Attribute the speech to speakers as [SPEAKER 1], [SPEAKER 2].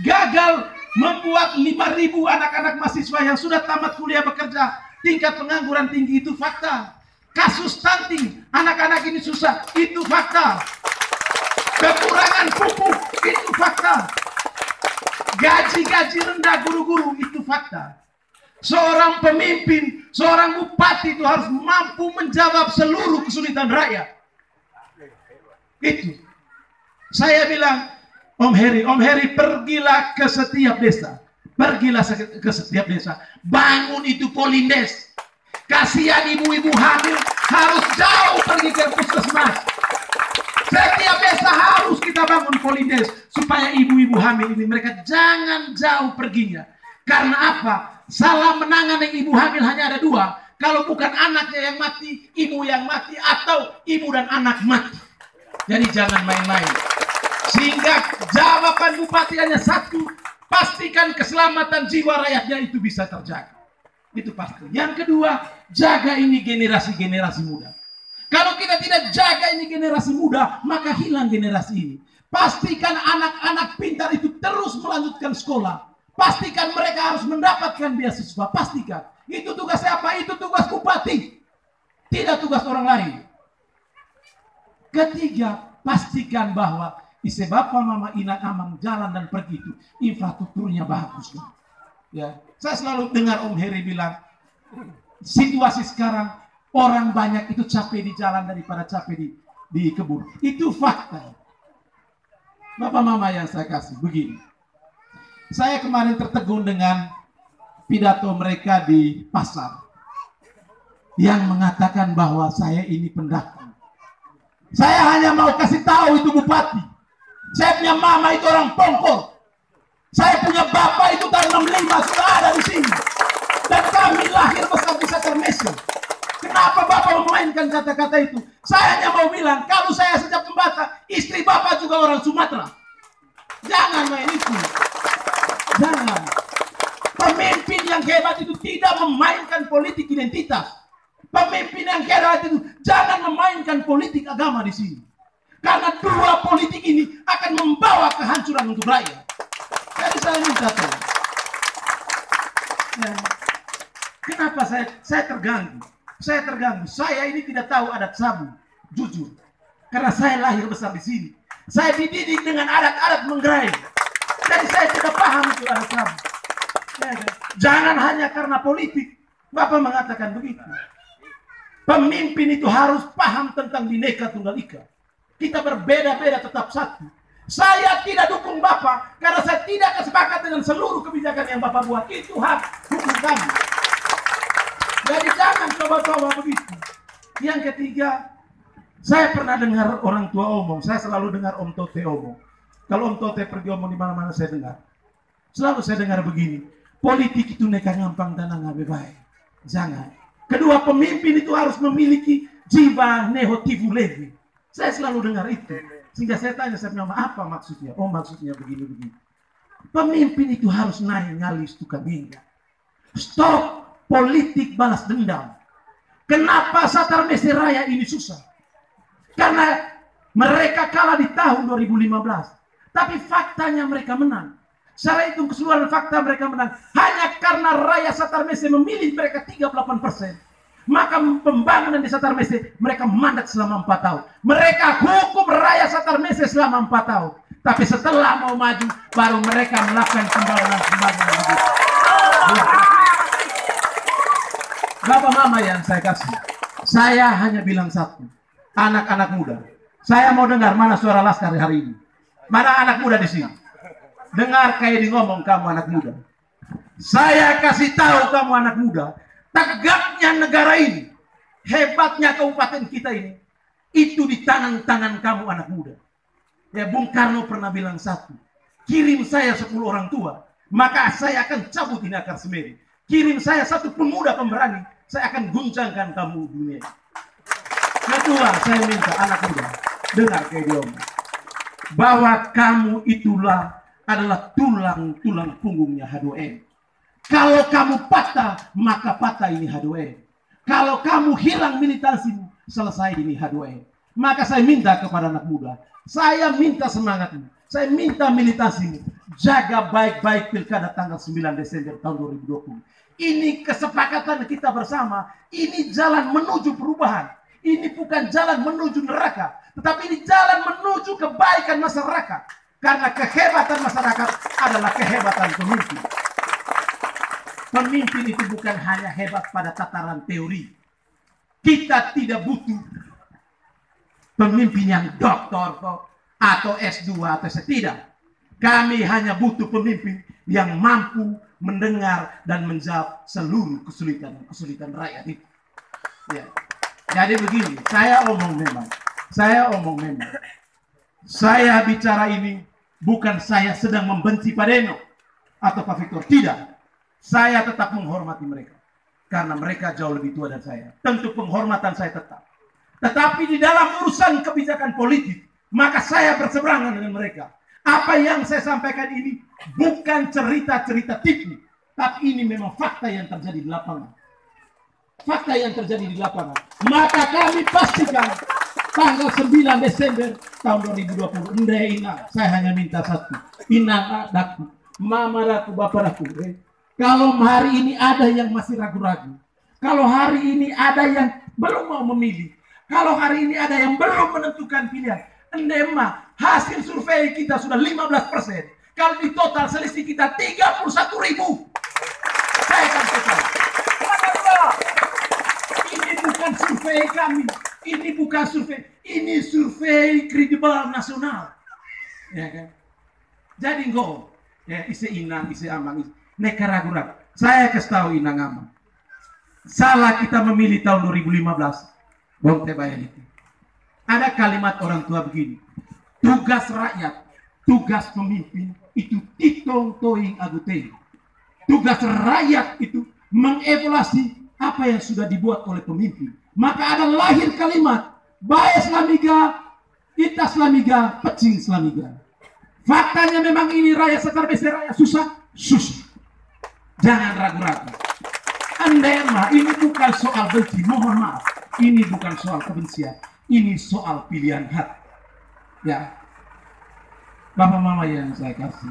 [SPEAKER 1] gagal membuat 5.000 anak-anak mahasiswa yang sudah tamat kuliah bekerja. Tingkat pengangguran tinggi, itu fakta. Kasus stunting, anak-anak ini susah, itu fakta. Kekurangan pupuk, itu fakta. Gaji-gaji rendah guru-guru, itu fakta. Seorang pemimpin, seorang bupati itu harus mampu menjawab seluruh kesulitan rakyat. Itu. Saya bilang, Om Heri, pergilah ke setiap desa. Pergilah ke setiap desa. Bangun itu polindes. Kasihan ibu-ibu hamil harus jauh pergi ke puskesmas. Setiap desa harus kita bangun polindes supaya ibu-ibu hamil ini mereka jangan jauh perginya. Karena apa? Salah menangani ibu hamil hanya ada dua. Kalau bukan anaknya yang mati, ibu yang mati, atau ibu dan anak mati. Jadi jangan main-main. Sehingga jawaban bupati hanya satu, pastikan keselamatan jiwa rakyatnya itu bisa terjaga. Itu pasti. Yang kedua, jaga ini generasi-generasi muda. Kalau kita tidak jaga ini generasi muda, maka hilang generasi ini. Pastikan anak-anak pintar itu terus melanjutkan sekolah. Pastikan mereka harus mendapatkan beasiswa. Pastikan. Itu tugas siapa? Itu tugas bupati. Tidak tugas orang lain. Ketiga, pastikan bahwa isi bapak mama inak amang jalan dan pergi itu infrastrukturnya bagus. Ya, saya selalu dengar Om Heri bilang, situasi sekarang orang banyak itu capek di jalan daripada capek di kebun. Itu fakta. Bapak mama yang saya kasih begini. Saya kemarin tertegun dengan pidato mereka di pasar yang mengatakan bahwa saya ini pendatang. Saya hanya mau kasih tahu itu bupati. Saya punya mama itu orang Pongkor. Saya punya bapak itu tahun 65 sudah ada di sini. Dan kami lahir besar di Satarmese. Kenapa bapak memainkan kata-kata itu? Saya hanya mau bilang, kalau saya sejak Tembata, istri bapak juga orang Sumatera. Jangan main itu. Jangan. Pemimpin yang hebat itu tidak memainkan politik identitas. Pemimpin yang hebat itu jangan memainkan politik agama di sini. Karena dua politik ini akan membawa kehancuran untuk rakyat. Jadi saya minta tolong. Ya. Kenapa saya terganggu? Saya terganggu. Saya ini tidak tahu adat Sabu, jujur. Karena saya lahir besar di sini. Saya dididik dengan adat-adat Menggerai. Jadi saya tidak paham itu adat Sabu. Ya, jangan hanya karena politik Bapak mengatakan begitu. Pemimpin itu harus paham tentang Bhinneka Tunggal Ika. Kita berbeda-beda tetap satu. Saya tidak dukung Bapak karena saya tidak sepakat dengan seluruh kebijakan yang Bapak buat. Itu hak hukum kami. Jadi jangan coba-coba begitu. Yang ketiga, saya pernah dengar orang tua omong. Saya selalu dengar Om Tote omong. Kalau Om Tote pergi omong di mana-mana saya dengar. Selalu saya dengar begini. Politik itu neka ngampang dan ngabe baik. Jangan. Kedua, pemimpin itu harus memiliki jiwa nehotivu levi. Saya selalu dengar itu. Sehingga saya tanya, saya bilang, apa maksudnya? Oh, maksudnya begini-begini. Pemimpin itu harus naik ngalis tukang hingga. Stop politik balas dendam. Kenapa Satarmese Raya ini susah? Karena mereka kalah di tahun 2015. Tapi faktanya mereka menang. Secara hitung keseluruhan fakta mereka menang. Hanya karena Raya Satarmese memilih mereka 38%. Maka pembangunan di Satarmese mereka mandat selama 4 tahun. Mereka hukum Raya Satarmese selama 4 tahun. Tapi setelah mau maju, baru mereka melakukan pembangunan. Bapak mama yang saya kasih, saya hanya bilang satu. Anak-anak muda, saya mau dengar mana suara Laskar hari ini. Mana anak muda di sini? Dengar kayak di ngomong kamu anak muda. Saya kasih tahu kamu anak muda, tegaknya negara ini, hebatnya kabupaten kita ini, itu di tangan-tangan kamu anak muda. Ya, Bung Karno pernah bilang satu, kirim saya 10 orang tua, maka saya akan cabut ini akar semeri. Kirim saya 1 pemuda pemberani, saya akan guncangkan kamu dunia. Kedua, saya minta anak muda, dengar kayak dia omong, bahwa kamu itulah adalah tulang-tulang punggungnya H2M. Kalau kamu patah, maka patah ini H2M. Kalau kamu hilang militansimu, selesai ini H2M. Maka saya minta kepada anak muda, saya minta semangatmu, saya minta militansimu. jaga baik-baik pilkada tanggal 9 Desember tahun 2020. Ini kesepakatan kita bersama, ini jalan menuju perubahan. Ini bukan jalan menuju neraka, tetapi ini jalan menuju kebaikan masyarakat. Karena kehebatan masyarakat adalah kehebatan pemimpin. Pemimpin itu bukan hanya hebat pada tataran teori. Kita tidak butuh pemimpin yang doktor atau S2 atau S3. Kami hanya butuh pemimpin yang mampu mendengar dan menjawab seluruh kesulitan rakyat itu. Ya. Jadi begini, saya omong memang. Saya bicara ini bukan saya sedang membenci Pak Deno atau Pak Victor, tidak. Saya tetap menghormati mereka karena mereka jauh lebih tua dari saya. Tentu penghormatan saya tetap. Tetapi di dalam urusan kebijakan politik, maka saya berseberangan dengan mereka. Apa yang saya sampaikan ini bukan cerita-cerita tipu, tapi ini memang fakta yang terjadi di lapangan. Fakta yang terjadi di lapangan. Maka kami pastikan tanggal 9 Desember tahun 2020. Ina, saya hanya minta satu. Ina adaku, mama daku, bapak daku. Kalau hari ini ada yang masih ragu-ragu, kalau hari ini ada yang belum mau memilih, kalau hari ini ada yang belum menentukan pilihan, endema hasil survei kita sudah 15%. Kalau di total selisih kita 31.000. Saya akan total. Ini bukan survei kami. Ini bukan survei. Ini survei kredibel nasional. Ya kan? Jadi go. Ya, isi inang, isi amang, neka ragu-ragu. Saya kasih tahu inang amang. Salah kita memilih tahun 2015. Bang Tebayan itu. Ada kalimat orang tua begini. Tugas rakyat, tugas pemimpin itu titong toing aguteng. Tugas rakyat itu mengevaluasi apa yang sudah dibuat oleh pemimpin. Maka ada lahir kalimat bae slamiga, ita slamiga, pecing slamiga. Faktanya memang ini rakyat sekar besi rakyat susah. Jangan ragu-ragu. Andema ini bukan soal benci, mohon maaf. Ini bukan soal kebencian. Ini soal pilihan hati. Ya, Bapak Mama yang saya kasih.